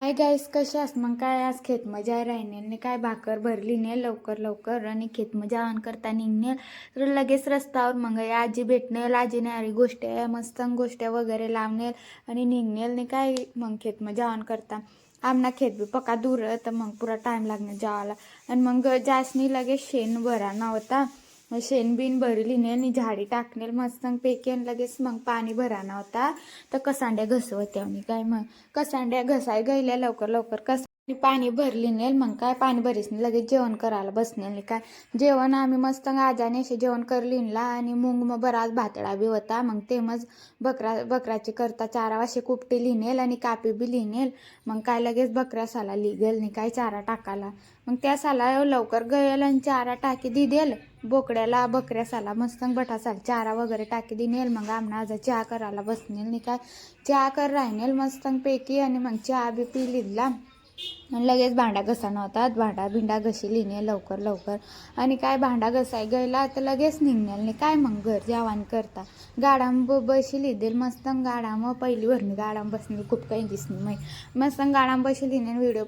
hi guys, कशास मग काय आज खेत मजा राहिने काय भाकर भरली ने लवकर लवकर आणि खेत मजा ऑन करता निघणे तर लगेच रस्त्यावर मग आजी भेटणे आजी नाही गोष्ट मस्त गोष्ट्या वगैरे लावणे आणि निघणे ने काय मग खेत मजा ऑन करता आमना खेत बी पका दूर तर मग पुरा टाइम लागणे जावाला आणि मग जासनी लगेच शेण भराना होता शेण बिन भरली ने आणि झाडी टाकणे मस्त पैकी आणि लगेच मग पाणी भराना होता तर कसांड्या घसवत्या आणि काय मग कसांड्या घसाय गेल्या लवकर लवकर पाणी भरली नेल मग काय पाणी भरीस नाही लगेच जेवण करायला बसणे काय जेवण आम्ही मस्त आजाने असे जेवण करलीनला आणि मूग मग बराच भातडा बी होता मग ते मग बकराची करता चारा वाशे कुपटी लिहिनेल आणि कापी बी लिहिनेल मग काय लगेच बकऱ्या साला लिगेल नाही काय चारा टाकाला मग त्या साला लवकर गयल आणि चारा टाकी दिदेल बोकड्याला बकऱ्या साला मस्त बटा साल चारा वगैरे टाकी दिनेल मग आमना आज चहा करायला बसनेल नाही काय चहा कर राहिनेल मस्त पैकी आणि मग चहा बी पी लिहिला आणि लगेच भांडा घसाना होता भांडा भिंडा घशी लिहिणे लवकर लवकर आणि काय भांडा घसाय गेला तर लगेच निघणार नाही काय मग घर जेवण करता गाडाम बशी लिहिदेल मस्त गाडाम पहिली भरणी गाडाम बसणे खूप काही दिसणे मस्त गाडाम बशी लिहिणे व्हिडिओ